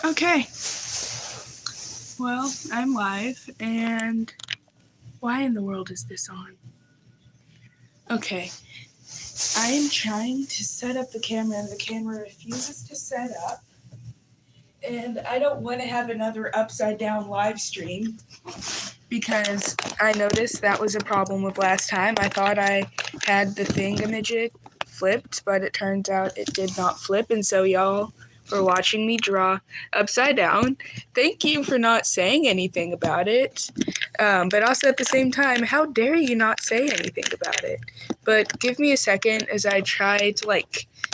Okay. Well, I'm live, and why in the world is this on? Okay. I am trying to set up the camera, and the camera refuses to set up. And I don't want to have another upside down live stream because I noticed that was a problem with last time. I thought I had the thingamajig flipped, but it turns out it did not flip, and so y'all for watching me draw upside down. Thank you for not saying anything about it. But also at the same time, how dare you not say anything about it? But give me a second as I try to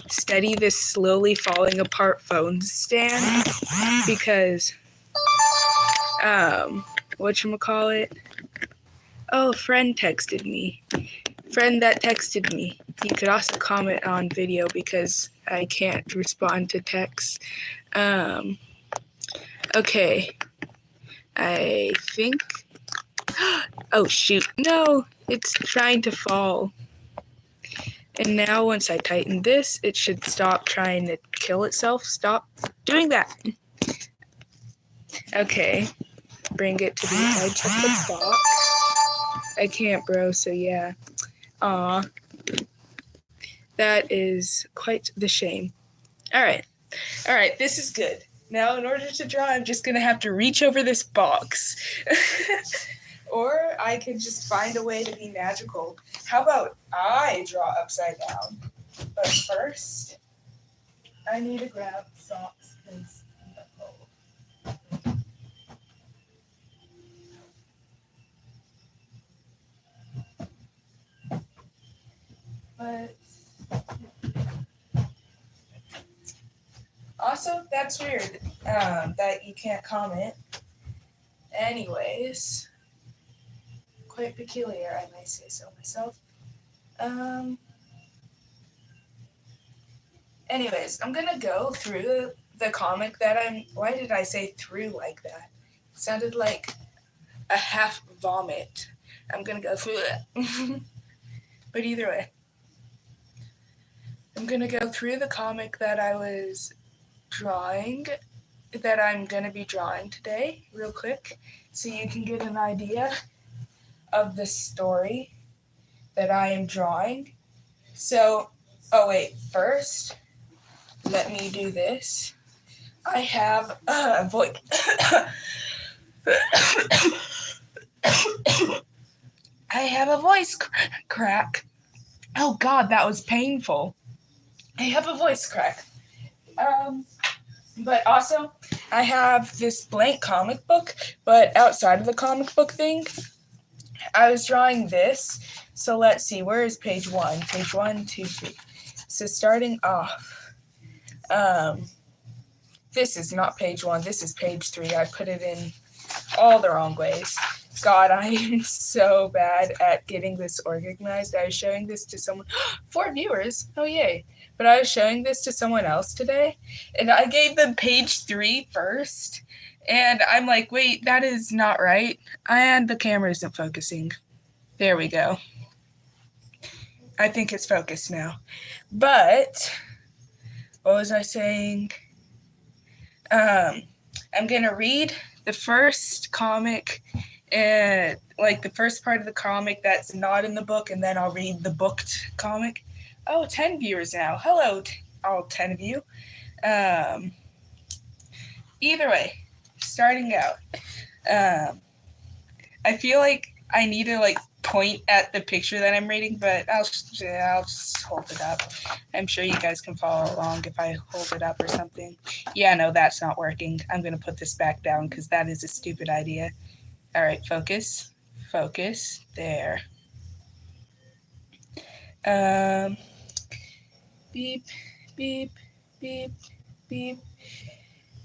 steady this slowly falling apart phone stand because whatchamacallit? Oh, friend texted me. Friend that texted me. You could also comment on video because I can't respond to text. Okay. I think... Oh, shoot. No, it's trying to fall. And now once I tighten this, it should stop trying to kill itself. Stop doing that. Okay. Bring it to the edge of the box. I can't, bro, so yeah. Aw. That is quite the shame. Alright, this is good. Now, in order to draw, I'm just going to have to reach over this box. Or I can just find a way to be magical. How about I draw upside down? But first, I need to grab socks because I'm cold. But also, that's weird that you can't comment. Anyways, quite peculiar, I may say so myself. Anyways, I'm gonna go through the comic that why did I say through like that? It sounded like a half vomit. I'm gonna go through it. But either way, I'm gonna go through the comic that I was drawing, that I'm gonna be drawing today, real quick, so you can get an idea of the story that I am drawing. So, first, let me do this. I have a voice. I have a voice crack. Oh God, that was painful. I have a voice crack. But also, I have this blank comic book, but outside of the comic book thing, I was drawing this. So let's see, where is page 1? Page 1, 2, 3. So starting off, this is not page 1, this is page 3. I put it in all the wrong ways. God, I am so bad at getting this organized. I was showing this to someone, 4 viewers, oh yay. But I was showing this to someone else today, and I gave them page 3 first, and I'm like, wait, that is not right. And the camera isn't focusing. There we go. I think it's focused now. But, what was I saying? I'm going to read the first comic, and the first part of the comic that's not in the book, and then I'll read the booked comic. Oh, 10 viewers now. Hello, all 10 of you. Either way, starting out, I feel like I need to point at the picture that I'm reading, but I'll just hold it up. I'm sure you guys can follow along if I hold it up or something. Yeah, no, that's not working. I'm going to put this back down because that is a stupid idea. All right, focus. There. Beep, beep, beep, beep.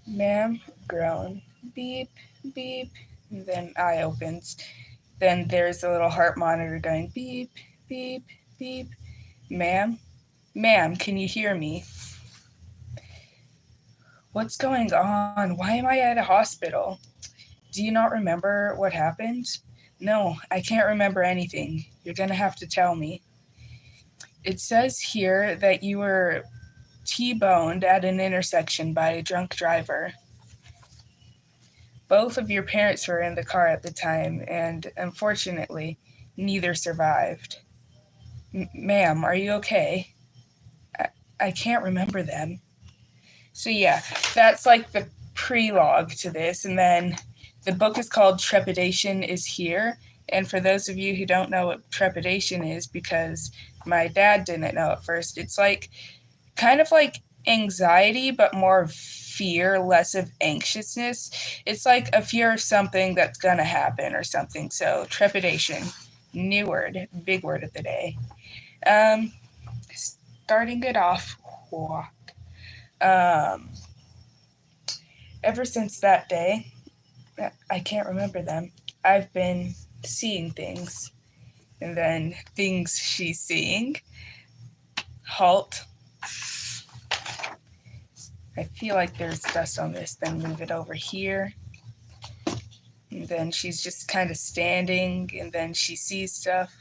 Ma'am, groan. Beep, beep. And then eye opens. Then there's a little heart monitor going beep, beep, beep. Ma'am, can you hear me? What's going on? Why am I at a hospital? Do you not remember what happened? No, I can't remember anything. You're going to have to tell me. It says here that you were T-boned at an intersection by a drunk driver. Both of your parents were in the car at the time, and unfortunately, neither survived. Ma'am, are you okay? I can't remember them. So yeah, that's like the prelogue to this. And then the book is called Trepidation is Here. And for those of you who don't know what trepidation is, because my dad didn't know at first, it's like kind of like anxiety, but more fear, less of anxiousness. It's like a fear of something that's going to happen or something. So trepidation, new word, big word of the day. Starting it off, ever since that day, I can't remember them. I've been seeing things, and then things she's seeing. Halt. I feel like there's dust on this, then move it over here. And then she's just kind of standing, and then she sees stuff.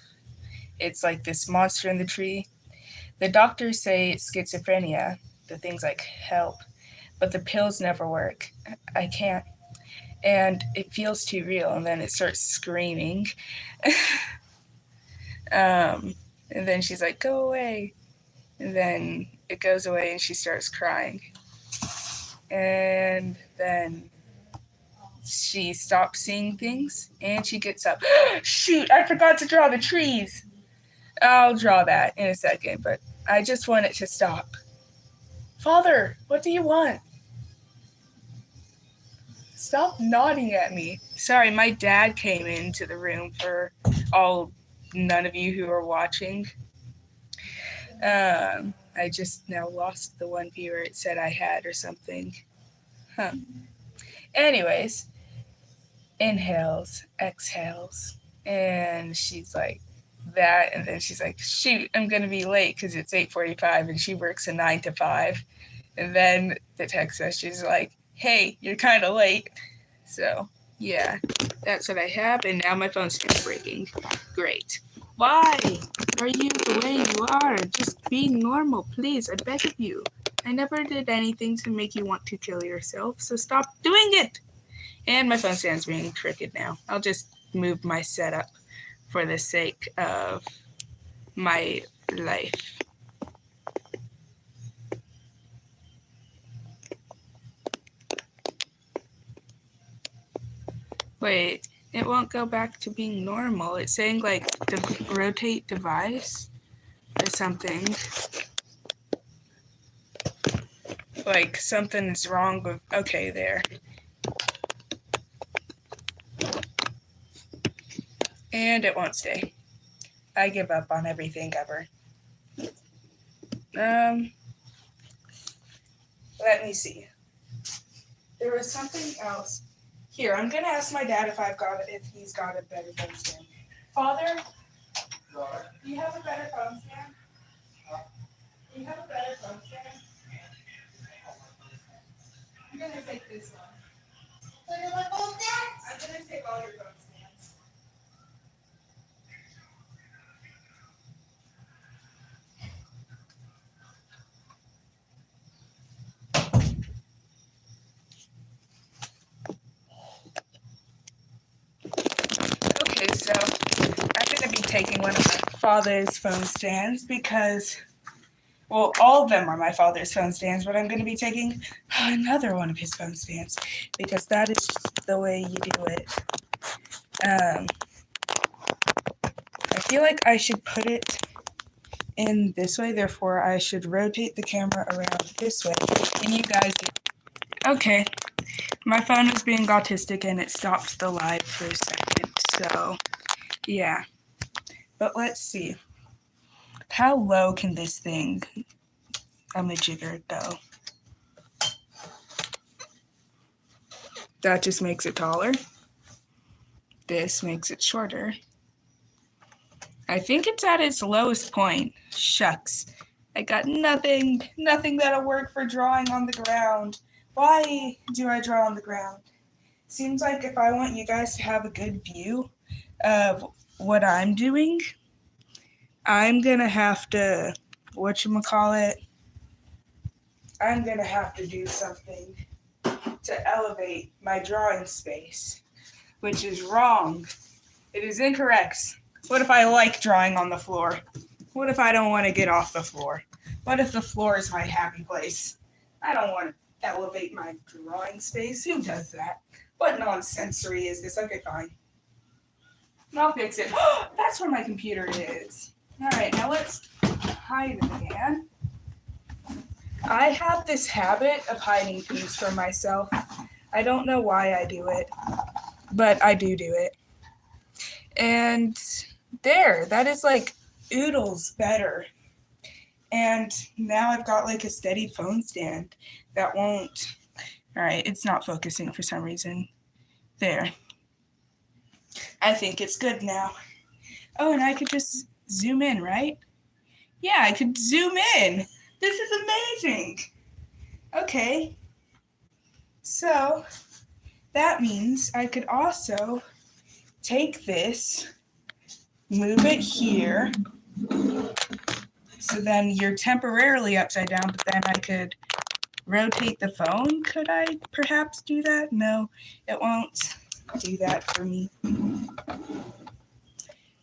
It's like this monster in the tree. The doctors say it's schizophrenia. The things like help, but the pills never work. I can't. And it feels too real, and then it starts screaming. And then she's like, go away. And then it goes away, and she starts crying. And then she stops seeing things, and she gets up. Shoot, I forgot to draw the trees. I'll draw that in a second, but I just want it to stop. Father, what do you want? Stop nodding at me. Sorry, my dad came into the room for none of you who are watching. I just now lost the one viewer it said I had or something. Anyways, inhales, exhales, and she's like that, and then she's like, shoot, I'm gonna be late because it's 8:45 and she works a 9 to 5. And then the text message is like, hey, you're kind of late. So yeah, that's what I have, and now my phone's just breaking. Great. Why are you the way you are? Just be normal, please. I beg of you. I never did anything to make you want to kill yourself, so stop doing it. And my phone stand's being crooked now. I'll just move my setup for the sake of my life. Wait, it won't go back to being normal. It's saying like rotate device or something. Like something's wrong with, okay, there. And it won't stay. I give up on everything ever. Let me see. There was something else. Here, I'm gonna ask my dad if he's got a better phone stand. Father, do you have a better phone stand? Do you have a better phone stand? I'm gonna take this one. I'm gonna take all your phone stands. Okay, so I'm gonna be taking one of my father's phone stands because, well, all of them are my father's phone stands, but I'm going to be taking another one of his phone stands because that is the way you do it. I feel like I should put it in this way, therefore I should rotate the camera around this way. And you guys do. Okay, my phone was being autistic and it stopped the live for a second, so yeah. But let's see. How low can this thing, jigger, go? That just makes it taller. This makes it shorter. I think it's at its lowest point. Shucks. I got nothing that'll work for drawing on the ground. Why do I draw on the ground? Seems like if I want you guys to have a good view of what I'm doing, I'm gonna have to, I'm gonna have to do something. to elevate my drawing space, which is wrong. It is incorrect. What if I like drawing on the floor? What if I don't want to get off the floor? What if the floor is my happy place? I don't want to elevate my drawing space. Who does that? What nonsensory is this? Okay, fine. I'll fix it. That's where my computer is. All right, now let's hide it again. I have this habit of hiding things from myself. I don't know why I do it, but I do it. And there, that is like oodles better. And now I've got like a steady phone stand that won't. All right, it's not focusing for some reason. There. I think it's good now. Oh, and I could just zoom in, right? Yeah, I could zoom in. This is amazing. Okay. So that means I could also take this, move it here. So then you're temporarily upside down, but then I could rotate the phone. Could I perhaps do that? No, it won't do that for me.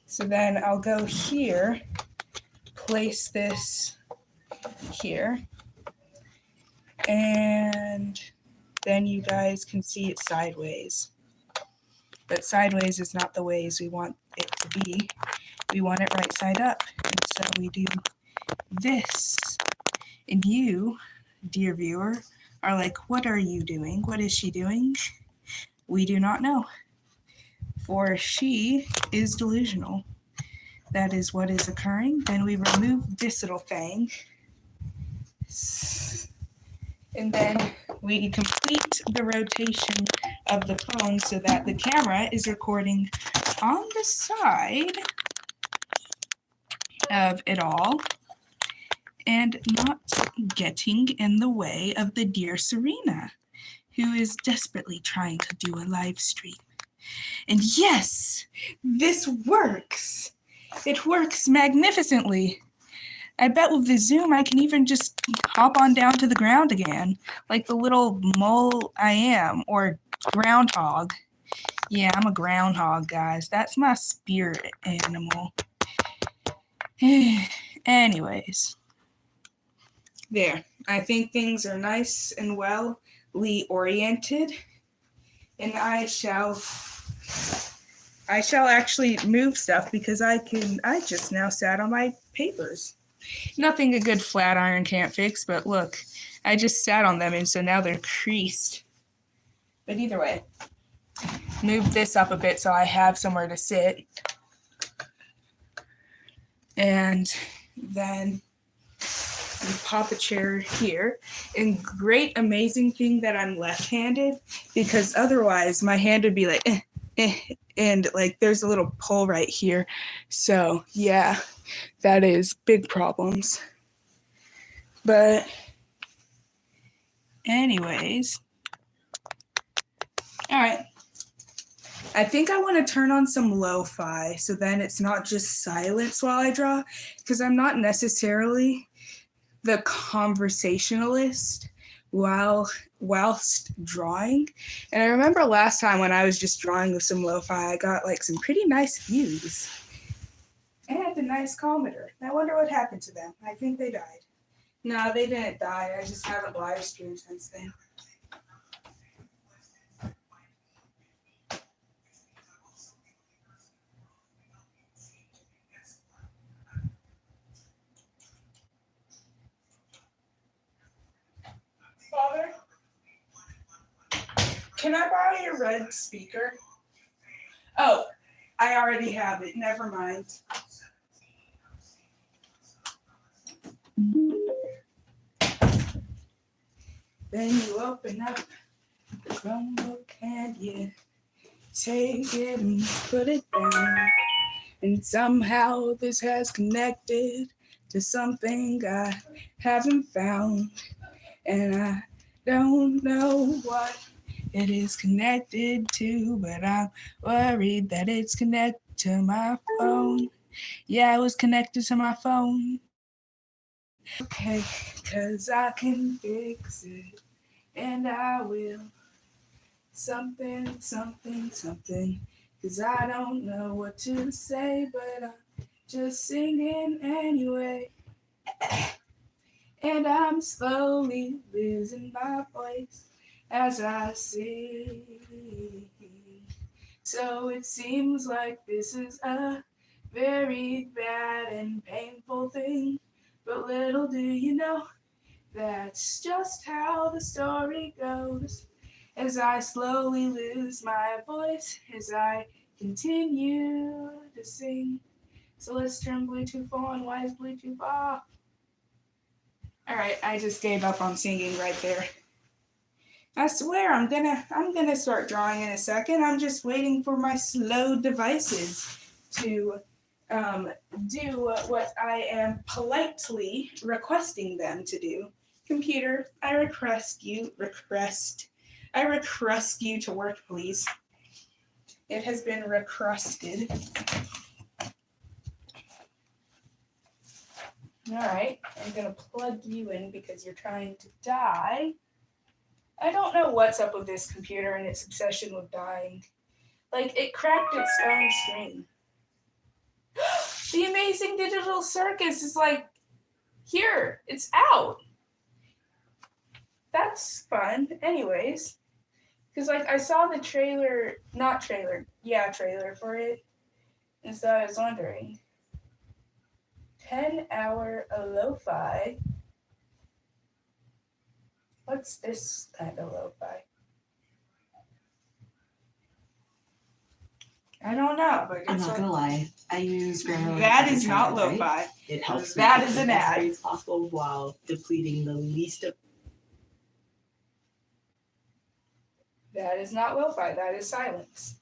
So then I'll go here, place this here, and then you guys can see it sideways. But sideways is not the ways we want it to be. We want it right side up. And so we do this. And you, dear viewer, are like, what are you doing? What is she doing? We do not know. For she is delusional. That is what is occurring. Then we remove this little thing. And then we complete the rotation of the phone so that the camera is recording on the side of it all and not getting in the way of the dear Serena, who is desperately trying to do a live stream. And yes, this works. It works magnificently. I bet with the Zoom, I can even just hop on down to the ground again, like the little mole I am, or groundhog. Yeah, I'm a groundhog, guys. That's my spirit animal. Anyways, there. I think things are nice and well-ly oriented, and I shall actually move stuff because I just now sat on my papers. Nothing a good flat iron can't fix, but look, I just sat on them and so now they're creased. But either way, move this up a bit so I have somewhere to sit. And then you pop a chair here. And great, amazing thing that I'm left-handed, because otherwise my hand would be like, and like there's a little pull right here. So yeah, that is big problems. But anyways, all right. I think I want to turn on some lo-fi so then it's not just silence while I draw, because I'm not necessarily the conversationalist whilst drawing. And I remember last time when I was just drawing with some lo-fi, I got like some pretty nice views and a nice commenter. I wonder what happened to them. I think they died. No, they didn't die. I just haven't live streamed since then. Father, can I borrow your red speaker? Oh, I already have it. Never mind. Then you open up the Chromebook and you take it and put it down. And somehow this has connected to something I haven't found. And I don't know what it is connected to, but I'm worried that it's connected to my phone. Yeah, it was connected to my phone. Okay, 'cause I can fix it, and I will. something, something, something. 'Cause I don't know what to say, but I'm just singing anyway. And I'm slowly losing my voice as I sing. So it seems like this is a very bad and painful thing. But little do you know, that's just how the story goes. As I slowly lose my voice, as I continue to sing. So let's turn Bluetooth on. Why is Bluetooth off? Alright, I just gave up on singing right there. I swear I'm gonna start drawing in a second. I'm just waiting for my slow devices to do what I am politely requesting them to do. Computer, I request you to work, please. It has been requested. Alright, I'm gonna plug you in because you're trying to die. I don't know what's up with this computer and its obsession with dying. Like, it cracked its own screen. The Amazing Digital Circus is like, here, it's out. That's fun. Anyways, because like I saw the trailer for it, and so I was wondering. 10-hour lo-fi. What's this kind of lo-fi? I don't know, but I'm not gonna lie. I use Grammarly. That is not lo-fi. Right? It helps that me is get an the best ad. grades possible while depleting the least of. That is not lo-fi. That is silence.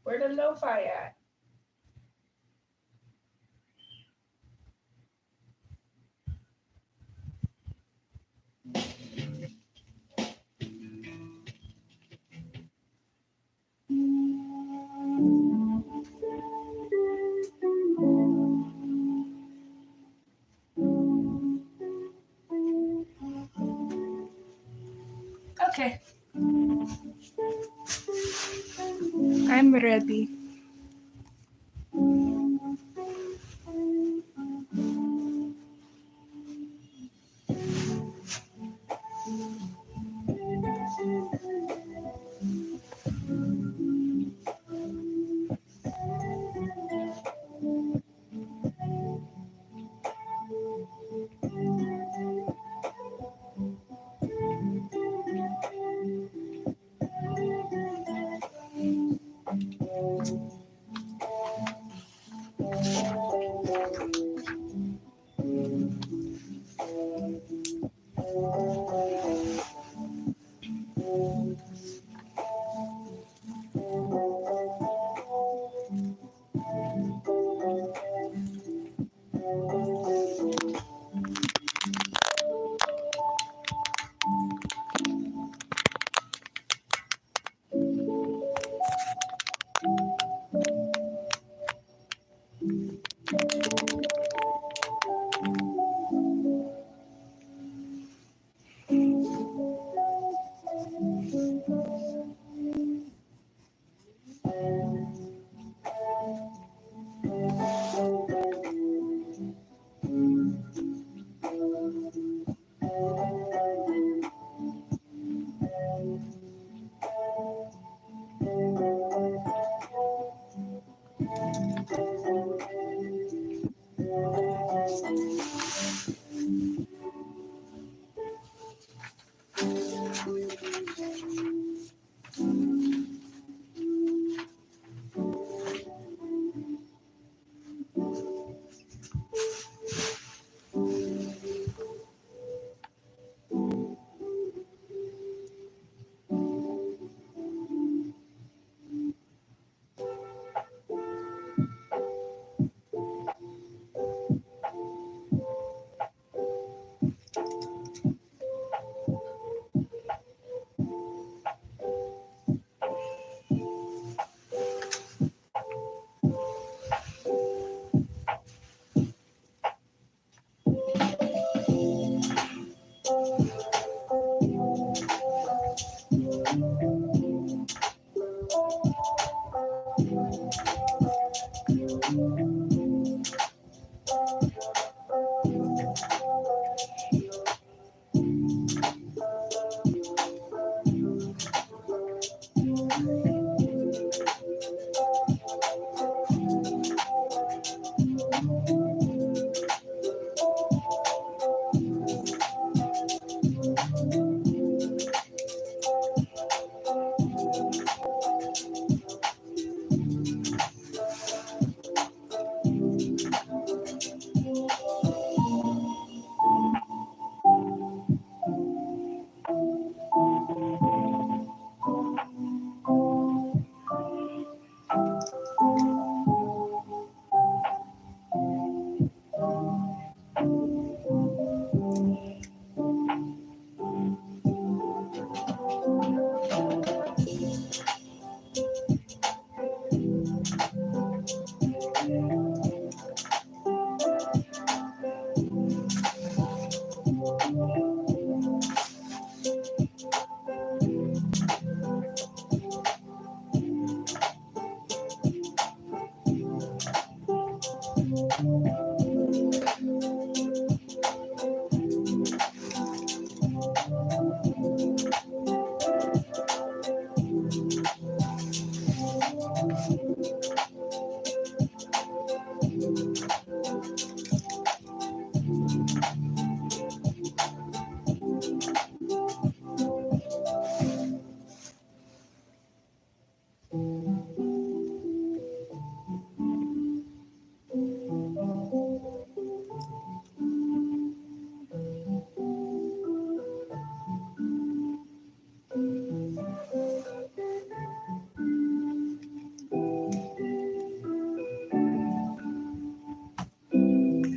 Where the lo-fi at? Okay. I'm ready.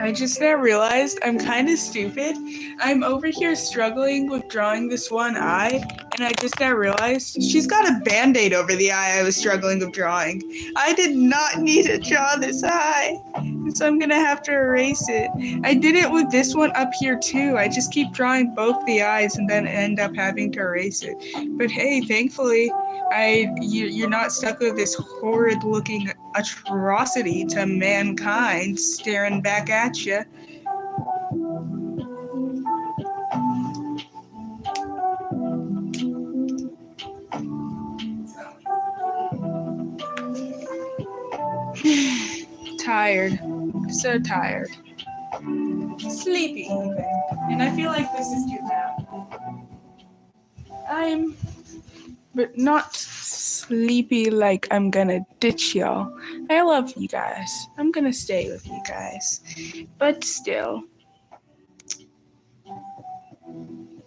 I just now realized I'm kind of stupid. I'm over here struggling with drawing this one eye, and I just now realized she's got a band-aid over the eye I was struggling with drawing. I did not need to draw this eye, so I'm gonna have to erase it. I did it with this one up here too. I just keep drawing both the eyes and then end up having to erase it. But hey, thankfully, you're not stuck with this horrid-looking atrocity to mankind staring back at you. Tired. So tired. Sleepy even. And I feel like this is too loud. But not sleepy like I'm gonna ditch y'all. I love you guys. I'm gonna stay with you guys. But still,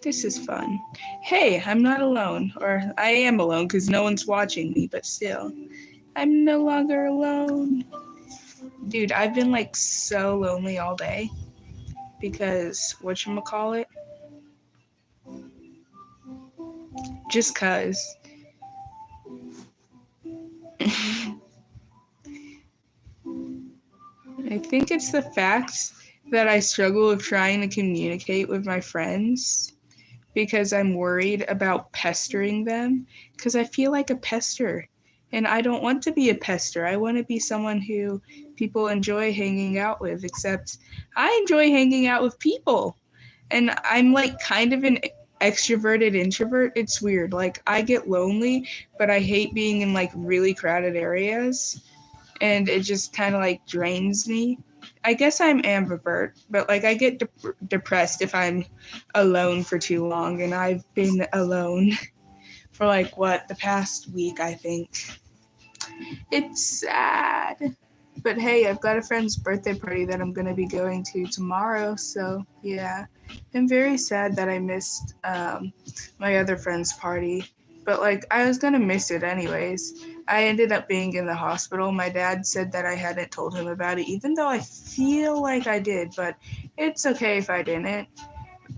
this is fun. Hey, I'm not alone. Or I am alone because no one's watching me, but still, I'm no longer alone. Dude, I've been like so lonely all day because whatchamacallit? Just cause. I think it's the fact that I struggle with trying to communicate with my friends because I'm worried about pestering them because I feel like a pester and I don't want to be a pester. I want to be someone who people enjoy hanging out with, except I enjoy hanging out with people and I'm like kind of an extroverted introvert. It's weird. Like I get lonely, but I hate being in like really crowded areas. And it just kind of like drains me. I guess I'm ambivert, but like I get depressed if I'm alone for too long, and I've been alone for like the past week, I think. It's sad. But hey, I've got a friend's birthday party that I'm going to be going to tomorrow, so yeah. I'm very sad that I missed my other friend's party, but like I was going to miss it anyways. I ended up being in the hospital. My dad said that I hadn't told him about it, even though I feel like I did, but it's okay if I didn't.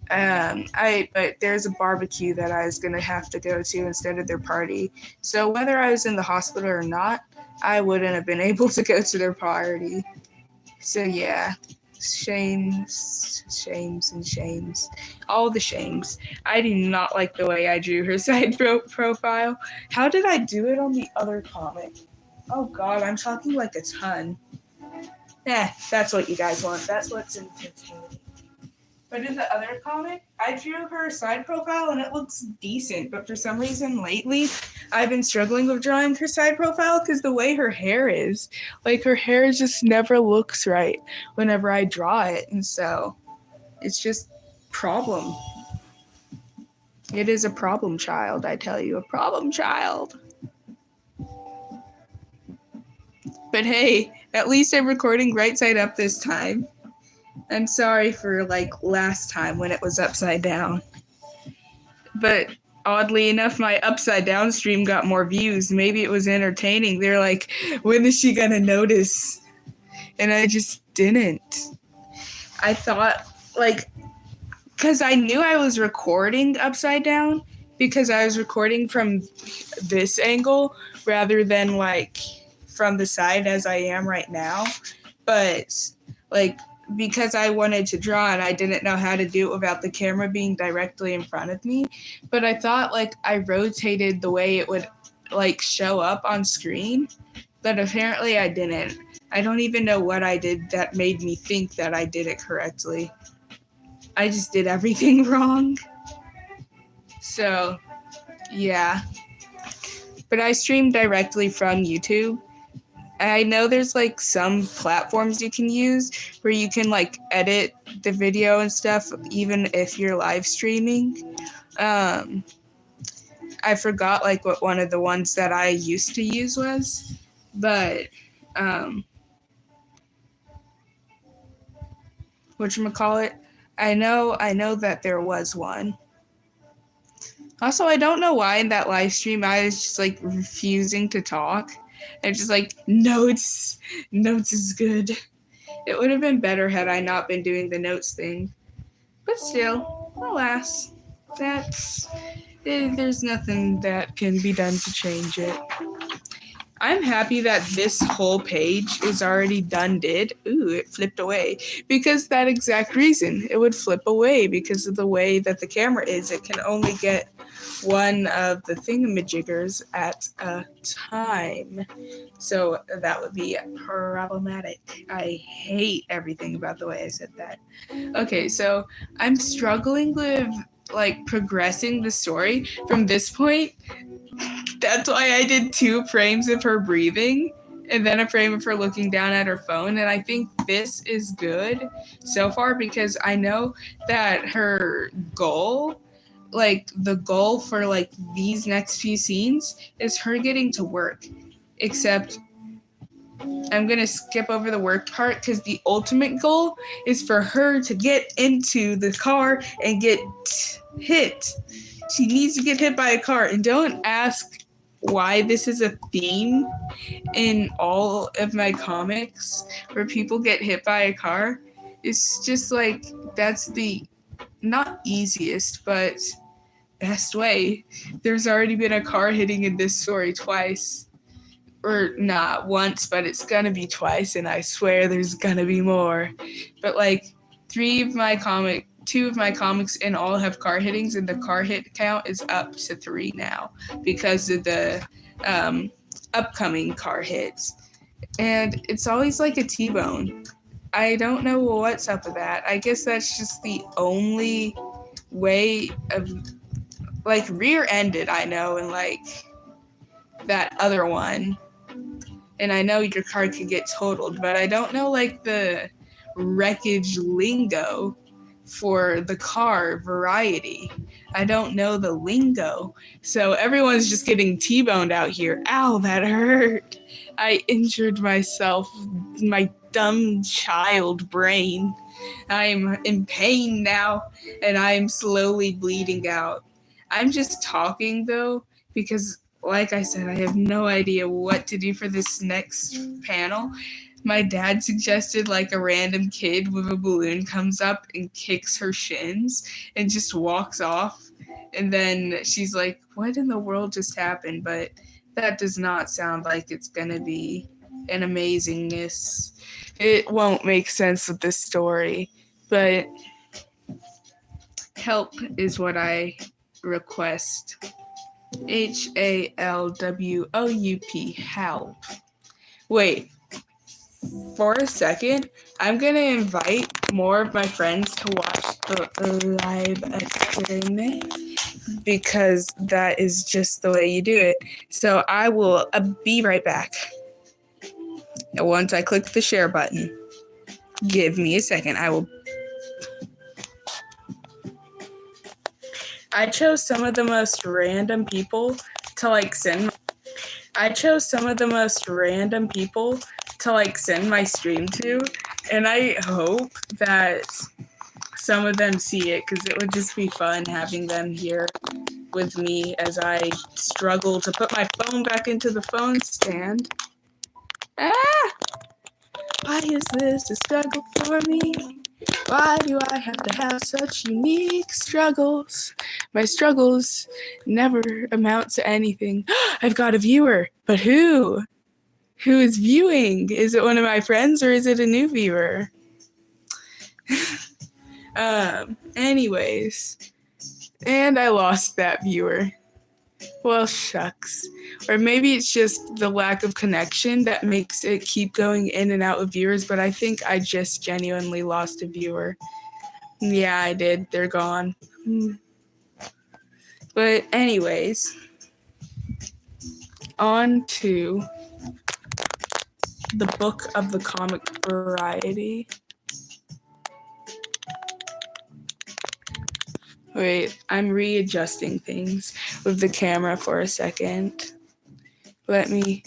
But there's a barbecue that I was gonna have to go to instead of their party. So whether I was in the hospital or not, I wouldn't have been able to go to their party. So yeah, shames, all the shames. I do not like the way I drew her side profile. How did I do it on the other comic? Oh God, I'm talking like a ton. That's what you guys want. That's what's entertaining. But in the other comic, I drew her side profile and it looks decent. But for some reason lately, I've been struggling with drawing her side profile because the way her hair is, like her hair just never looks right whenever I draw it. And so it's just problem. It is a problem child, I tell you, a problem child. But hey, at least I'm recording right side up this time. I'm sorry for like last time when it was upside down. But oddly enough, my upside down stream got more views. Maybe it was entertaining. They're like, when is she gonna notice? And I just didn't. I thought like, because I knew I was recording upside down because I was recording from this angle rather than like from the side as I am right now. But like, because I wanted to draw and I didn't know how to do it without the camera being directly in front of me. But I thought like I rotated the way it would like show up on screen, but apparently I didn't. I don't even know what I did that made me think that I did it correctly. I just did everything wrong. So, yeah. But I stream directly from YouTube. I know there's like some platforms you can use where you can like edit the video and stuff even if you're live streaming. I forgot like what one of the ones that I used to use was, but whatchamacallit, I know that there was one. Also, I don't know why in that live stream I was just like refusing to talk. I'm just like, notes is good. It would have been better had I not been doing the notes thing. But still, alas, there's nothing that can be done to change it. I'm happy that this whole page is already done. Ooh, it flipped away. Because that exact reason. It would flip away because of the way that the camera is. It can only get one of the thingamajiggers at a time. So that would be problematic. I hate everything about the way I said that. Okay, so I'm struggling with like progressing the story from this point. That's why I did 2 frames of her breathing and then a frame of her looking down at her phone. And I think this is good so far because I know that her goal, like the goal for like these next few scenes, is her getting to work. Except I'm going to skip over the work part because the ultimate goal is for her to get into the car and get hit. She needs to get hit by a car. And don't ask why this is a theme in all of my comics where people get hit by a car. It's just like that's the not easiest, but best way. There's already been a car hitting in this story twice. Or not once, but it's gonna be twice, and I swear there's gonna be more. But like 2 of my comics in all have car hittings, and the car hit count is up to 3 now because of the upcoming car hits. And it's always like a T-bone. I don't know what's up with that. I guess that's just the only way of like rear-ended, I know, and like that other one. And I know your car could get totaled, but I don't know like the wreckage lingo for the car variety. I don't know the lingo. So everyone's just getting T-boned out here. Ow, that hurt. I injured myself, my dumb child brain. I'm in pain now, and I'm slowly bleeding out. I'm just talking though, because like I said, I have no idea what to do for this next panel. My dad suggested like a random kid with a balloon comes up and kicks her shins and just walks off. And then she's like, what in the world just happened? But that does not sound like it's going to be an amazingness. It won't make sense with this story. But help is what I request. HALWOUP, help. Wait, for a second, I'm gonna invite more of my friends to watch the live stream because that is just the way you do it. So I will be right back. And once I click the share button, give me a second. I chose some of the most random people to like send. I chose some of the most random people to like send my stream to, and I hope that some of them see it because it would just be fun having them here with me as I struggle to put my phone back into the phone stand. Why is this a struggle for me? Why do I have to have such unique struggles? My struggles never amount to anything. I've got a viewer, but who? Who is viewing? Is it one of my friends or is it a new viewer? Anyways, and I lost that viewer. Well, shucks. Or maybe it's just the lack of connection that makes it keep going in and out of viewers, but I think I just genuinely lost a viewer. Yeah, I did. They're gone. But anyways, on to the book of the comic variety. Wait, I'm readjusting things with the camera for a second. Let me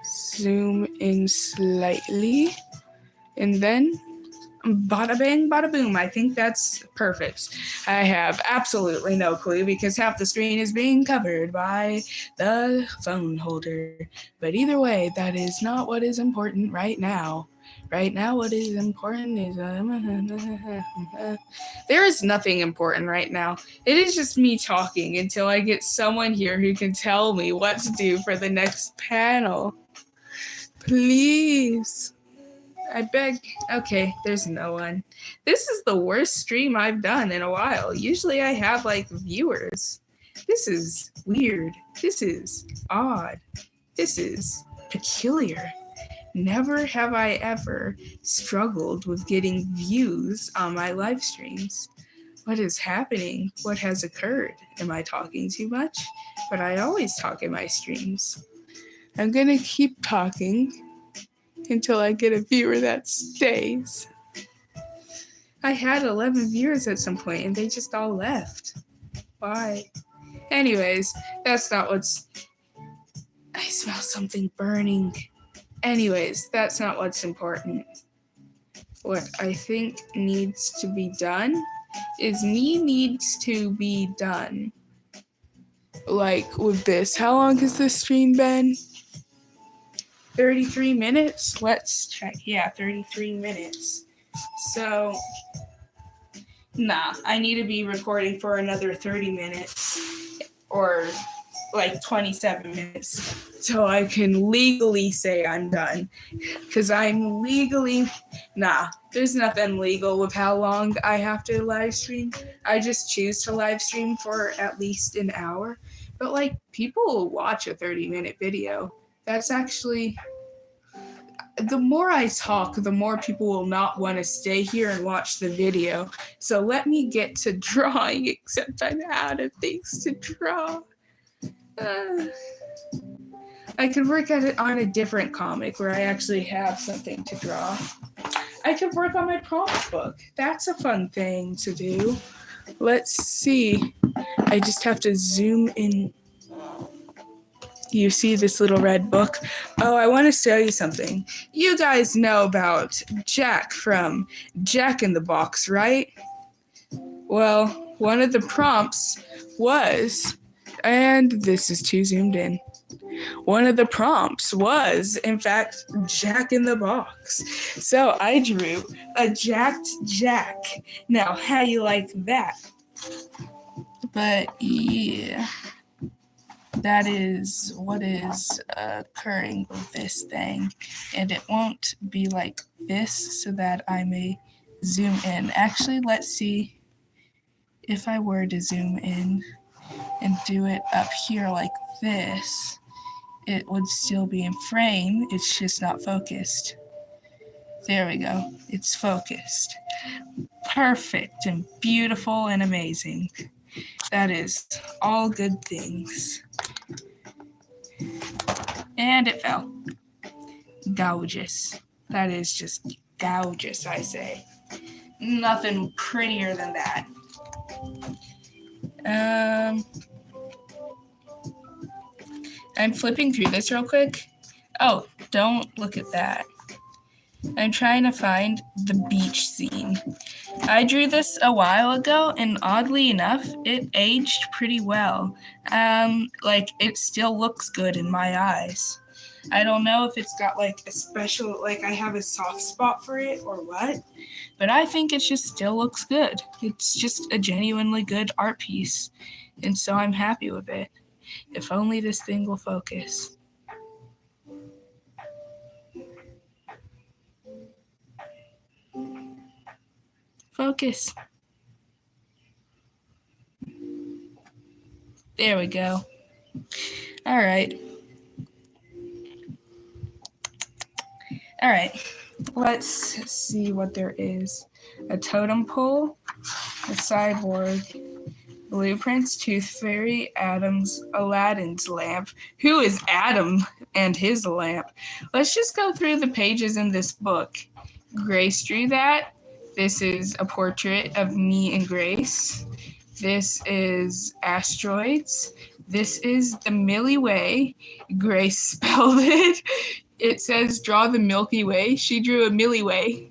zoom in slightly. And then, bada bang, bada boom. I think that's perfect. I have absolutely no clue because half the screen is being covered by the phone holder. But either way, that is not what is important right now. Right now, what is important is there is nothing important right now. It is just me talking until I get someone here who can tell me what to do for the next panel. Please. I beg. Okay, there's no one. This is the worst stream I've done in a while. Usually I have like viewers. This is weird. This is odd. This is peculiar. Never have I ever struggled with getting views on my live streams. What is happening? What has occurred? Am I talking too much? But I always talk in my streams. I'm gonna keep talking until I get a viewer that stays. I had 11 viewers at some point and they just all left. Why? Anyways, that's not what's... I smell something burning. Anyways, that's not what's important. What I think needs to be done is me needs to be done. Like with this. How long has this stream been? 33 minutes? Let's check. Yeah, 33 minutes. So, I need to be recording for another 30 minutes or like 27 minutes so I can legally say I'm done. Because I'm legally... there's nothing legal with how long I have to live stream. I just choose to live stream for at least an hour. But like, people will watch a 30-minute video. That's actually... The more I talk, the more people will not want to stay here and watch the video. So let me get to drawing, except I'm out of things to draw. I could work at it on a different comic where I actually have something to draw. I could work on my prompt book. That's a fun thing to do. Let's see. I just have to zoom in. You see this little red book? Oh, I want to show you something. You guys know about Jack from Jack in the Box, right? Well, one of the prompts was, and this is too zoomed in. One of the prompts was, in fact, Jack in the Box. So I drew a jacked Jack. Now, how you like that? But yeah. That is what is occurring with this thing. And it won't be like this so that I may zoom in. Actually, let's see if I were to zoom in and do it up here like this, it would still be in frame. It's just not focused. There we go. It's focused. Perfect and beautiful and amazing. That is all good things. And it fell. Gorgeous. That is just gorgeous, I say. Nothing prettier than that. I'm flipping through this real quick. Oh, don't look at that. I'm trying to find the beach scene. I drew this a while ago, and oddly enough, it aged pretty well. It still looks good in my eyes. I don't know if it's got like a special, like I have a soft spot for it or what, but I think it just still looks good. It's just a genuinely good art piece, and so I'm happy with it. If only this thing will focus. Focus. There we go. All right. Let's see what there is. A totem pole, a cyborg, blueprints, tooth fairy, Adam's, Aladdin's lamp. Who is Adam and his lamp? Let's just go through the pages in this book. Grace drew that. This is a portrait of me and Grace. This is asteroids. This is the Milky Way. Grace spelled it. It says draw the Milky Way. She drew a Milky Way.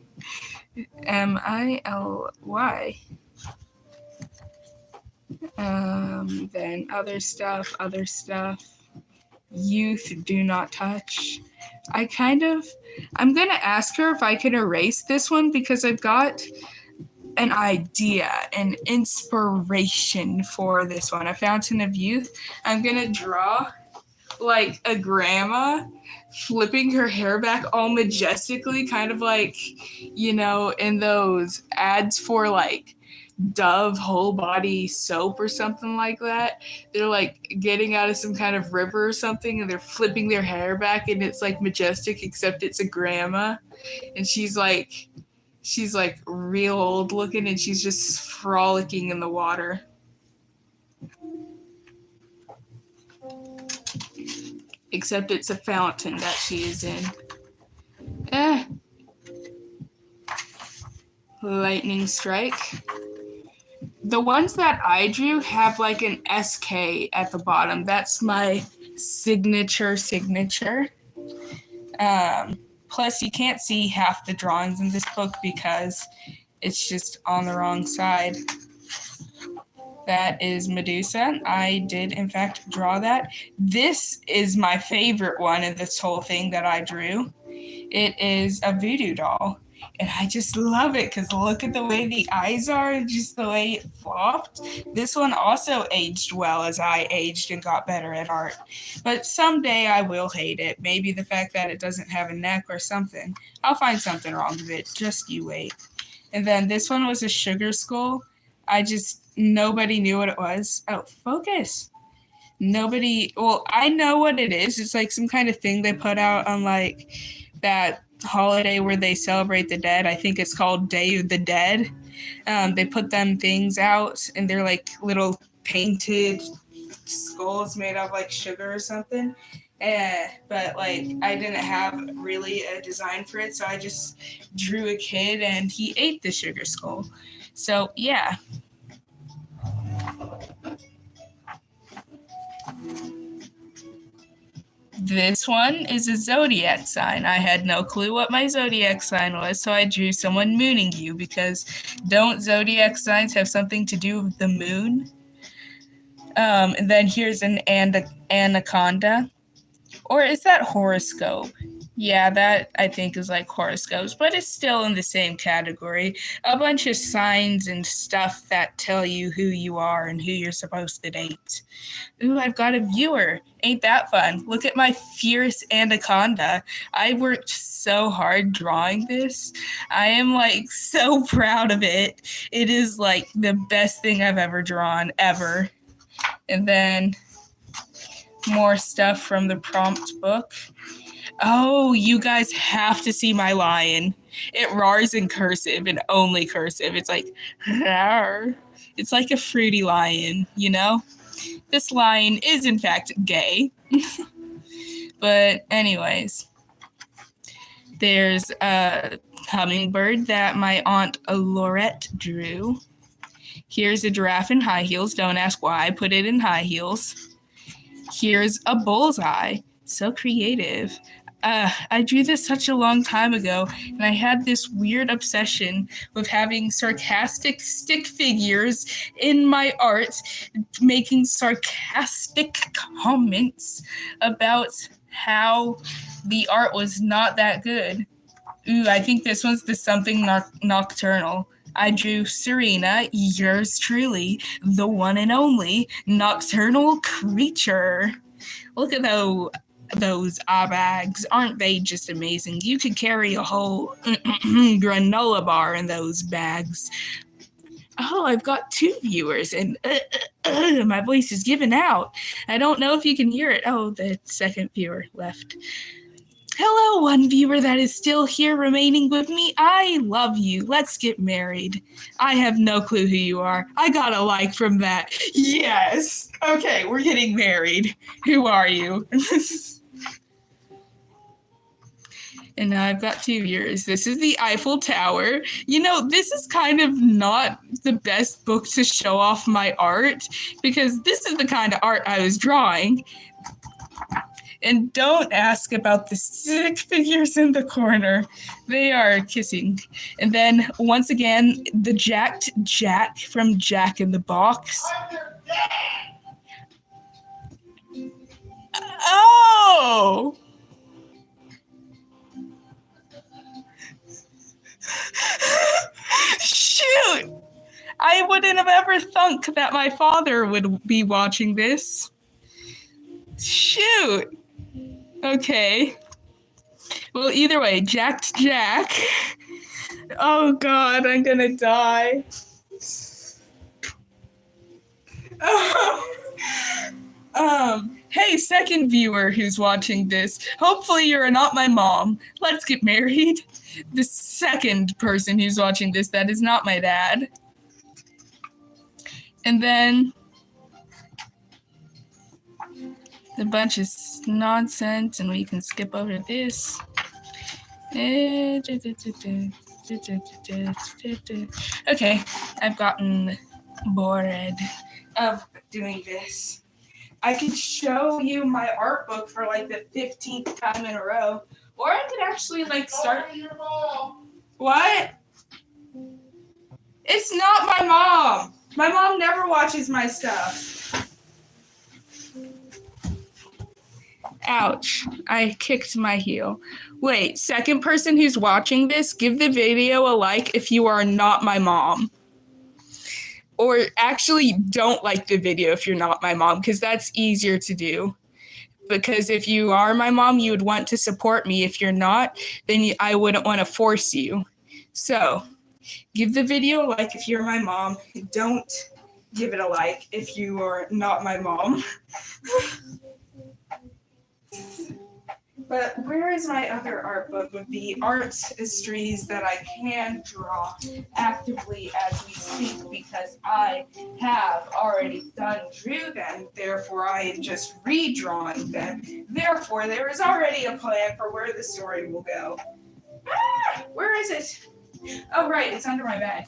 M-I-L-Y. Then other stuff. Youth, do not touch. I kind of I'm going to ask her if I can erase this one because I've got an idea, an inspiration for this one. A Fountain of Youth. I'm going to draw like a grandma flipping her hair back all majestically, kind of like, you know, in those ads for like Dove whole body soap or something like that. They're like getting out of some kind of river or something and they're flipping their hair back and it's like majestic, except it's a grandma and she's like real old looking and she's just frolicking in the water. Except it's a fountain that she is in. Lightning strike. The ones that I drew have like an SK at the bottom. That's my signature. Plus, you can't see half the drawings in this book because it's just on the wrong side. That is Medusa. I did, in fact, draw that. This is my favorite one in this whole thing that I drew. It is a voodoo doll. And I just love it because look at the way the eyes are and just the way it flopped. This one also aged well as I aged and got better at art. But someday I will hate it. Maybe the fact that it doesn't have a neck or something. I'll find something wrong with it. Just you wait. And then this one was a sugar skull. Nobody knew what it was. Oh, focus. I know what it is. It's like some kind of thing they put out on like that holiday where they celebrate the dead. I think it's called Day of the Dead. They put them things out and they're like little painted skulls made of like sugar or something. But like I didn't have really a design for it, so I just drew a kid and he ate the sugar skull. So yeah. This one is a zodiac sign. I had no clue what my zodiac sign was, so I drew someone mooning you because don't zodiac signs have something to do with the moon? And then here's an anaconda. Or is that horoscope? Yeah, that I think is like horoscopes, but it's still in the same category. A bunch of signs and stuff that tell you who you are and who you're supposed to date. Ooh, I've got a viewer. Ain't that fun? Look at my fierce anaconda. I worked so hard drawing this. I am like so proud of it. It is like the best thing I've ever drawn, ever. And then more stuff from the prompt book. Oh, you guys have to see my lion. It roars in cursive and only cursive. It's like, rawr. It's like a fruity lion, you know? This lion is in fact gay. But anyways, there's a hummingbird that my aunt Laurette drew. Here's a giraffe in high heels. Don't ask why I put it in high heels. Here's a bullseye. So creative. I drew this such a long time ago, and I had this weird obsession with having sarcastic stick figures in my art, making sarcastic comments about how the art was not that good. Ooh, I think this one's the something nocturnal. I drew Serena, yours truly, the one and only nocturnal creature. Look at those eye bags. Aren't they just amazing? You could carry a whole granola bar in those bags. Oh, I've got 2 viewers and my voice is giving out. I don't know if you can hear it. Oh, the second viewer left. Hello, one viewer that is still here remaining with me. I love you. Let's get married. I have no clue who you are. I got a like from that. Yes. Okay, we're getting married. Who are you? And now I've got 2 viewers. This is the Eiffel Tower. You know, this is kind of not the best book to show off my art because this is the kind of art I was drawing. And don't ask about the stick figures in the corner. They are kissing. And then, once again, the jacked Jack from Jack in the Box. Oh! I wouldn't have ever thunk that my father would be watching this. Shoot. Okay. Well, either way, Jacked Jack. Oh God, I'm gonna die. Hey, second viewer who's watching this. Hopefully you're not my mom. Let's get married. The second person who's watching this that is not my dad. And then a bunch of nonsense, and we can skip over this. Okay, I've gotten bored of doing this. I could show you my art book for like the 15th time in a row, or I could actually like start. What? It's not my mom. My mom never watches my stuff. Ouch. I kicked my heel. Wait, second person who's watching this, give the video a like if you are not my mom. Or actually don't like the video if you're not my mom, because that's easier to do. Because if you are my mom, you would want to support me. If you're not, then I wouldn't want to force you. So, give the video a like if you're my mom. Don't give it a like if you are not my mom. But where is my other art book with the artistries that I can draw actively as we speak, because I have already drew them, therefore I am just redrawing them. Therefore, there is already a plan for where the story will go. Ah, where is it? Oh, right, it's under my bed.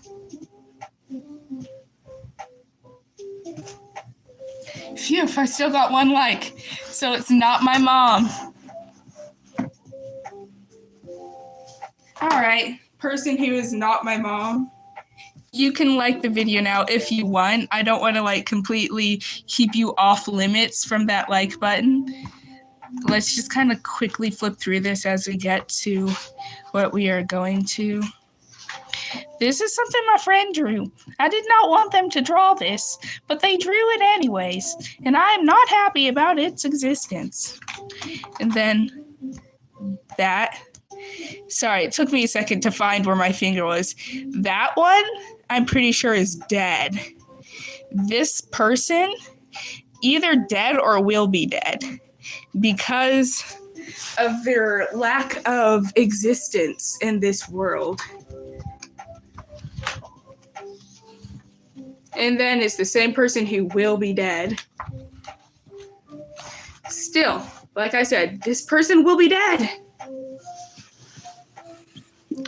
Phew, I still got one like, so it's not my mom. All right, person who is not my mom, you can like the video now if you want. I don't want to like completely keep you off limits from that like button. Let's just kind of quickly flip through this as we get to what we are going to. This is something my friend drew. I did not want them to draw this, but they drew it anyways, and I am not happy about its existence. And then that. Sorry, it took me a second to find where my finger was. That one, I'm pretty sure is dead. This person, either dead or will be dead because of their lack of existence in this world. And then it's the same person who will be dead. Still, like I said, this person will be dead.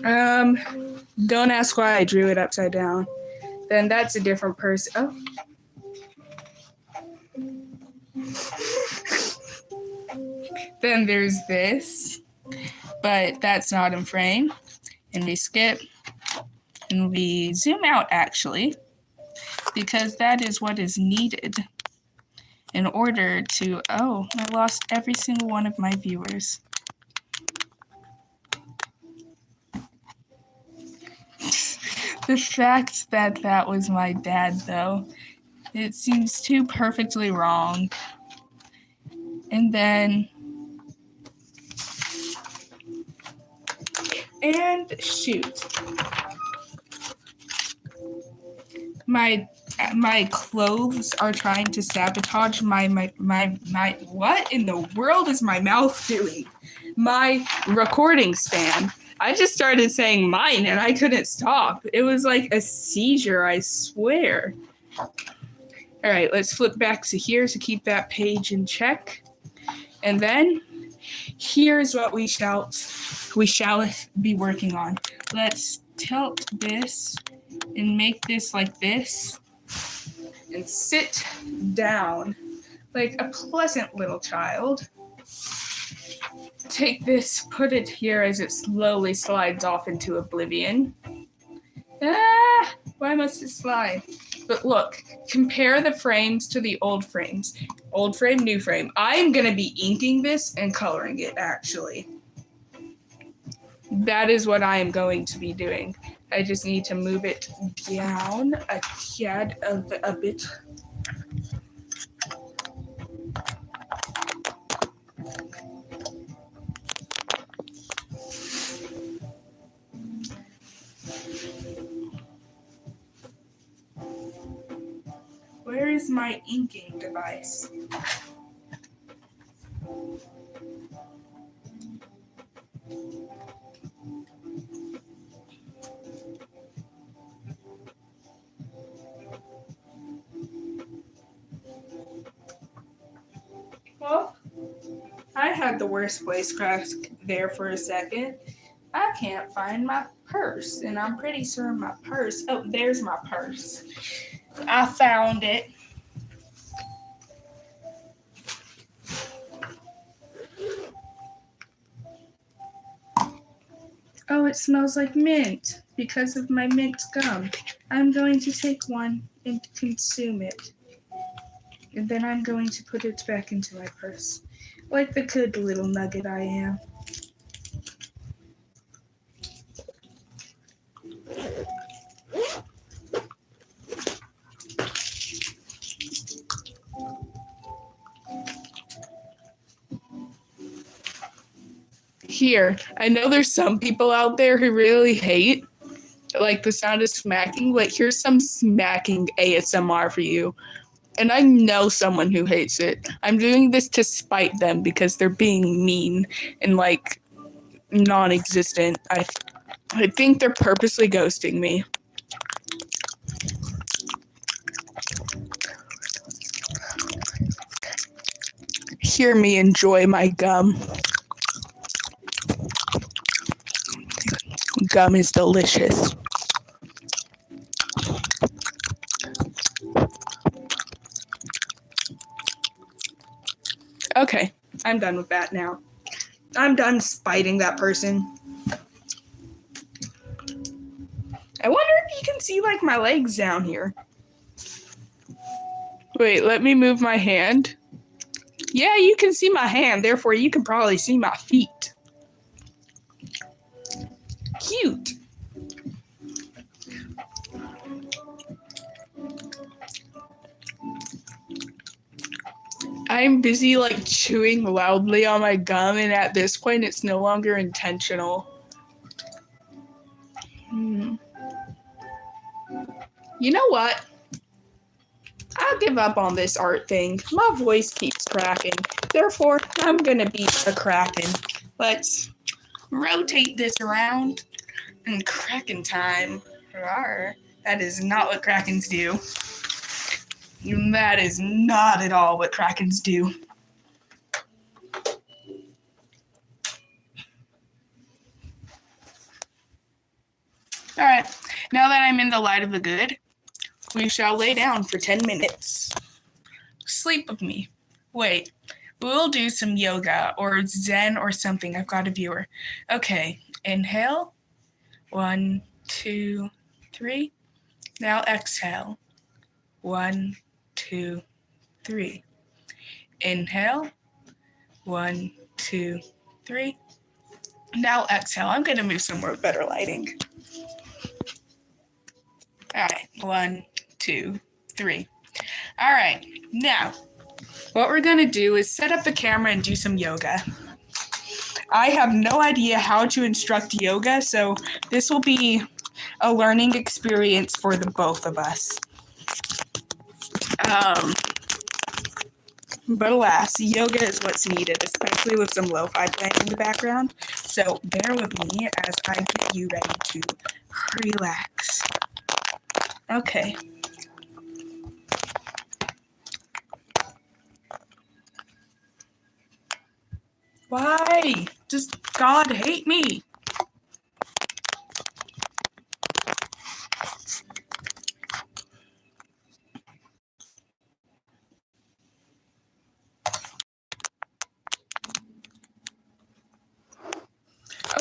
Don't ask why I drew it upside down. Then that's a different person. Then there's this, but that's not in frame. And we skip, and we zoom out actually, because that is what is needed in order to, I lost every single one of my viewers. The fact that that was my dad, though, it seems too perfectly wrong. And then, and shoot. My clothes are trying to sabotage my what in the world is my mouth doing? My recording stand. I just started saying mine and I couldn't stop. It was like a seizure, I swear. All right, let's flip back to here to keep that page in check. And then here's what we shall be working on. Let's tilt this and make this like this and sit down like a pleasant little child. Take this, put it here as it slowly slides off into oblivion. Why must it slide? But look, compare the frames to the old frames. Old frame, new frame. I'm going to be inking this and coloring it, actually. That is what I am going to be doing. I just need to move it down a bit. Where is my inking device? Well, I had the worst voice crack there for a second. I can't find my purse, and I'm pretty sure my purse. Oh, there's my purse. I found it. Oh, it smells like mint because of my mint gum. I'm going to take one and consume it. And then I'm going to put it back into my purse, like the good little nugget I am. Here, I know there's some people out there who really hate like the sound of smacking, but here's some smacking ASMR for you. And I know someone who hates it. I'm doing this to spite them because they're being mean and like non-existent. I think they're purposely ghosting me. Hear me enjoy my gum. Gum is delicious. Okay, I'm done with that now. I'm done spiting that person. I wonder if you can see like my legs down here. Wait, let me move my hand. Yeah, you can see my hand, therefore you can probably see my feet. Cute. I'm busy like chewing loudly on my gum, and at this point it's no longer intentional. You know what? I'll give up on this art thing. My voice keeps cracking. Therefore, I'm gonna be a kraken. Let's rotate this around. And kraken time. Rawr. That is not what krakens do. That is not at all what krakens do. Alright, now that I'm in the light of the good, we shall lay down for 10 minutes. Sleep with me. Wait, we'll do some yoga or Zen or something. I've got a viewer. Okay, inhale. 1, 2, 3. Now exhale. 1, 2, 3. Inhale. 1, 2, 3. Now exhale. I'm going to move somewhere with better lighting. All right. 1, 2, 3. All right. Now, what we're going to do is set up the camera and do some yoga. I have no idea how to instruct yoga, so this will be a learning experience for the both of us. But alas, yoga is what's needed, especially with some lo-fi playing in the background. So bear with me as I get you ready to relax. Okay. Why? Does God hate me?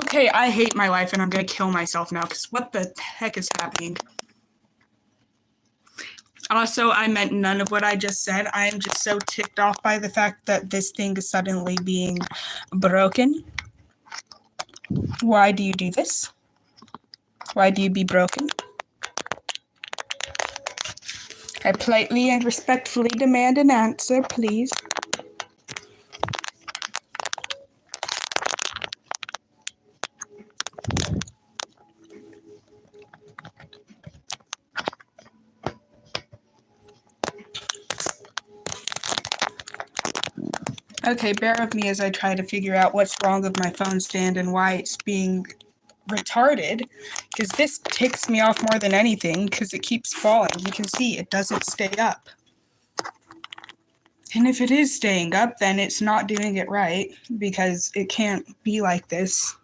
Okay, I hate my life and I'm gonna kill myself now because what the heck is happening? Also, I meant none of what I just said. I am just so ticked off by the fact that this thing is suddenly being broken. Why do you do this? Why do you be broken? I politely and respectfully demand an answer, please. Okay, bear with me as I try to figure out what's wrong with my phone stand and why it's being retarded, because this ticks me off more than anything because it keeps falling. You can see it doesn't stay up. And if it is staying up, then it's not doing it right, because it can't be like this,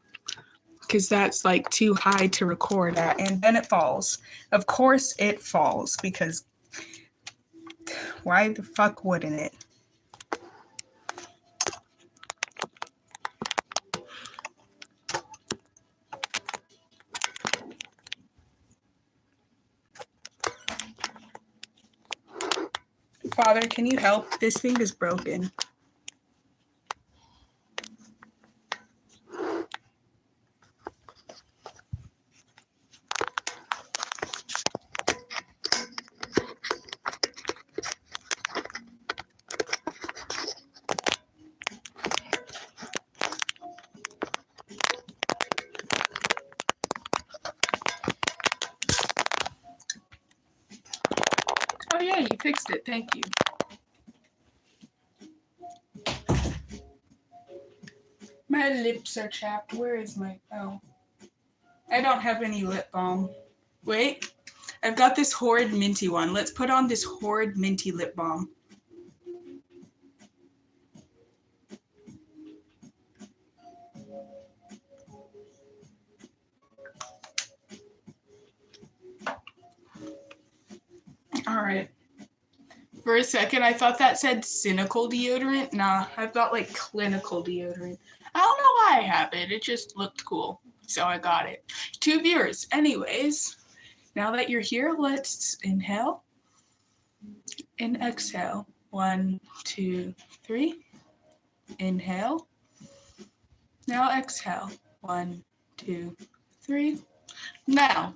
because that's like too high to record at, and then it falls. Of course it falls, because why the fuck wouldn't it? Father, can you help? This thing is broken. Oh yeah, you fixed it. Thank you. My lips are chapped. Where is my... Oh. I don't have any lip balm. Wait. I've got this horrid minty one. Let's put on this horrid minty lip balm. Alright. For a second, I thought that said cynical deodorant. Nah, I've got like clinical deodorant. I don't know why I have it. It just looked cool. So I got it. 2 viewers. Anyways, now that you're here, let's inhale and exhale. 1, 2, 3. Inhale. Now exhale. 1, 2, 3. Now,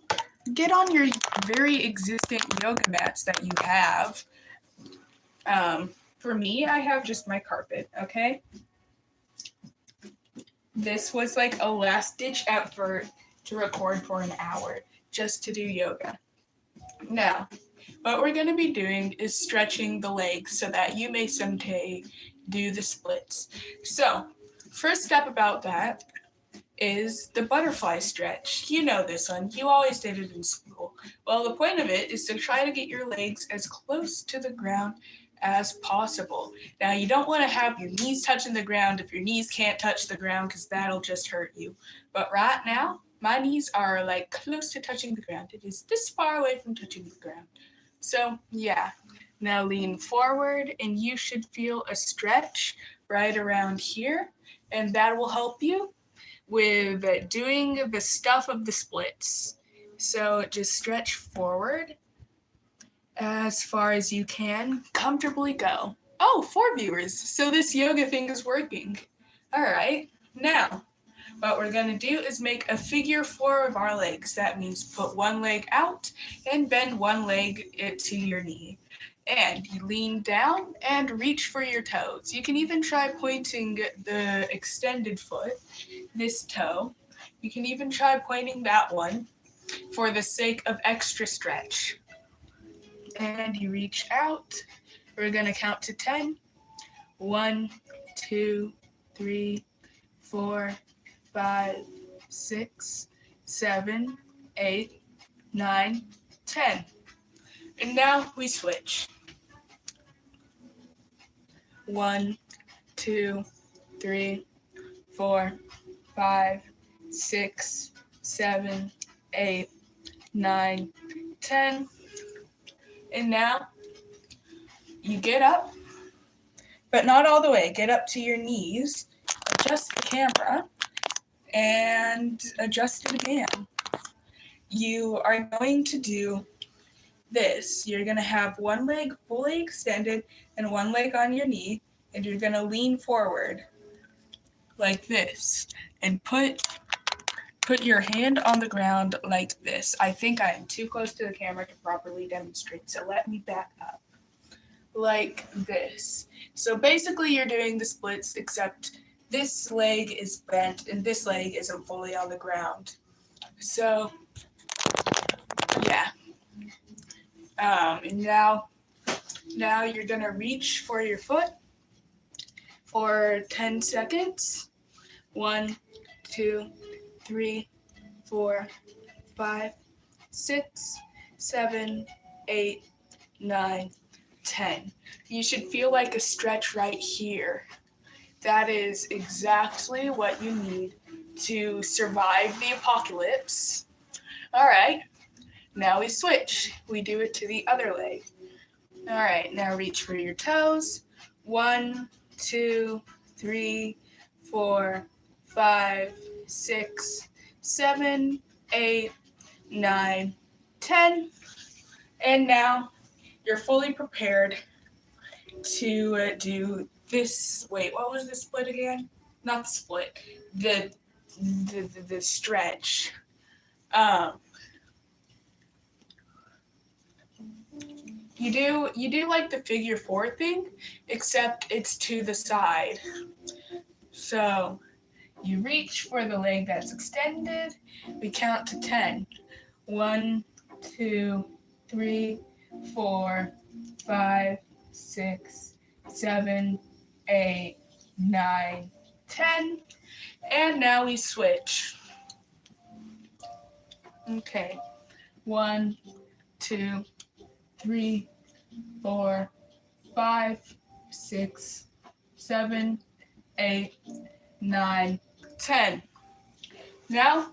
get on your very existing yoga mats that you have. For me, I have just my carpet, okay? This was like a last-ditch effort to record for an hour just to do yoga. Now, what we're going to be doing is stretching the legs so that you may someday do the splits. So, first step about that is the butterfly stretch. You know this one. You always did it in school. Well, the point of it is to try to get your legs as close to the ground as possible. Now, you don't want to have your knees touching the ground if your knees can't touch the ground, because that'll just hurt you. But right now, my knees are like close to touching the ground. It is this far away from touching the ground. So, yeah. Now lean forward, and you should feel a stretch right around here, and that will help you with doing the stuff of the splits. So just stretch forward as far as you can. Comfortably go. Oh, 4 viewers. So this yoga thing is working. All right. Now, what we're going to do is make a figure 4 of our legs. That means put one leg out and bend one leg to your knee. And you lean down and reach for your toes. You can even try pointing the extended foot, this toe. You can even try pointing that one for the sake of extra stretch. And you reach out. We're going to count to 10. 1, 2, 3, 4, 5, 6, 7, 8, 9, 10. And now we switch. 1, 2, 3, 4, 5, 6, 7, 8, 9, 10. And now you get up, but not all the way. Get up to your knees, adjust the camera, and adjust it again. You are going to do this. You're going to have one leg fully extended and one leg on your knee, and you're going to lean forward like this and put put your hand on the ground like this. I think I am too close to the camera to properly demonstrate, so let me back up. Like this. So basically you're doing the splits, except this leg is bent and this leg isn't fully on the ground. So yeah. And now you're gonna reach for your foot for 10 seconds. 1, 2, 3, 4, 5, 6, 7, 8, 9, 10. You should feel like a stretch right here. That is exactly what you need to survive the apocalypse. All right, now we switch. We do it to the other leg. All right, now reach for your toes. 1, 2, 3, 4, 5, 6, 7, 8, 9, 10. And now you're fully prepared to do this. Wait, what was the split again? Not the split. The stretch. You do like the figure 4 thing, except it's to the side. So you reach for the leg that's extended. We count to 10. 1, 2, 3, 4, 5, 6, 7, 8, 9, 10. And now we switch. Okay. 1, 2, 3, 4, 5, 6, 7, 8, 9, 10. Now,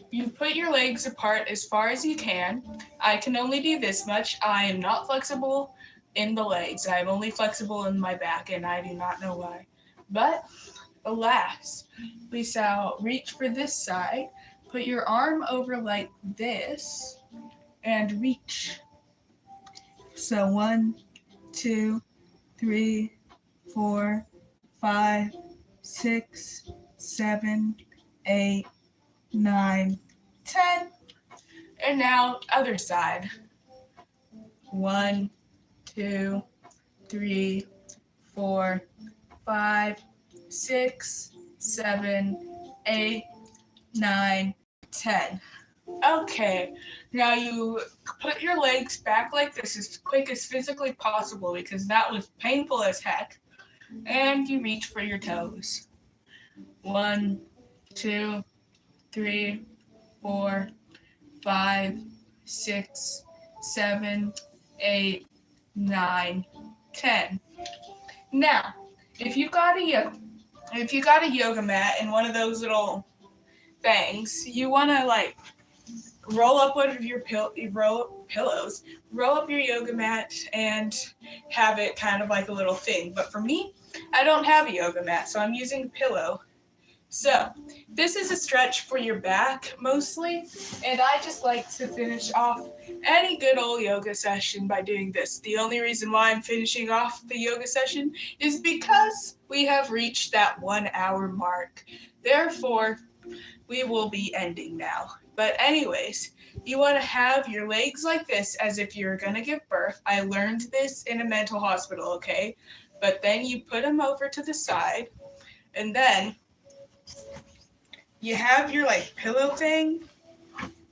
you put your legs apart as far as you can. I can only do this much. I am not flexible in the legs. I am only flexible in my back, and I do not know why. But, alas, we shall reach for this side. Put your arm over like this, and reach. So 1, 2, 3, 4, 5, 6, 7, 8, 9, 10. And now other side. 1, 2, 3, 4, 5, 6, 7, 8, 9, 10. Okay, now you put your legs back like this as quick as physically possible because that was painful as heck. And you reach for your toes. 1, 2, 3, 4, 5, 6, 7, 8, 9, 10. Now, if you got a yoga mat and one of those little things, you want to like roll up one of your pillows, roll up your yoga mat, and have it kind of like a little thing. But for me, I don't have a yoga mat, so I'm using a pillow. So this is a stretch for your back mostly, and I just like to finish off any good old yoga session by doing this. The only reason why I'm finishing off the yoga session is because we have reached that 1 hour mark. Therefore, we will be ending now. But anyways, you want to have your legs like this as if you're going to give birth. I learned this in a mental hospital, okay? But then you put them over to the side, and then you have your like pillow thing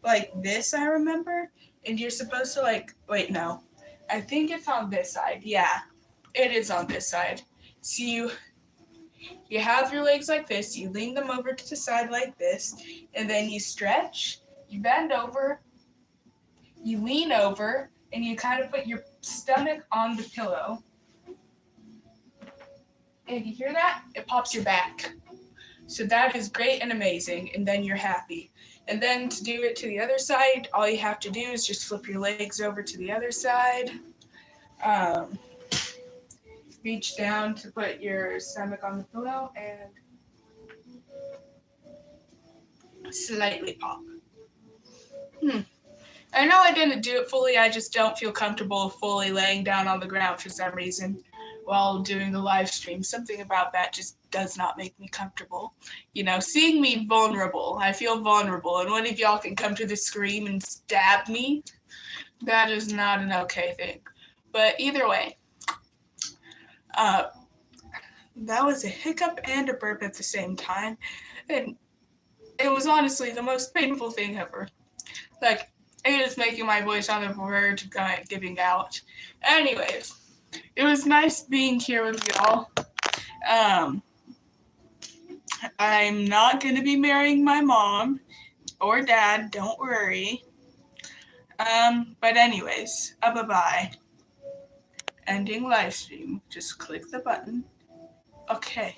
like this, I remember, and you're supposed to like, wait, no, I think it's on this side. Yeah, it is on this side. So you have your legs like this, you lean them over to the side like this, and then you stretch, you bend over, you lean over, and you kind of put your stomach on the pillow. And you hear that? It pops your back. So that is great and amazing, and then you're happy. And then to do it to the other side, all you have to do is just flip your legs over to the other side. Reach down to put your stomach on the pillow and slightly pop. I know I didn't do it fully, I just don't feel comfortable fully laying down on the ground for some reason while doing the live stream. Something about that just does not make me comfortable. You know, seeing me vulnerable, I feel vulnerable, and one of y'all can come to the screen and stab me. That is not an okay thing. But either way, that was a hiccup and a burp at the same time, and it was honestly the most painful thing ever. Like, it is making my voice on the verge of giving out. Anyways, it was nice being here with y'all. I'm not going to be marrying my mom or dad, don't worry. But anyways, bye-bye. Ending live stream. Just click the button. Okay.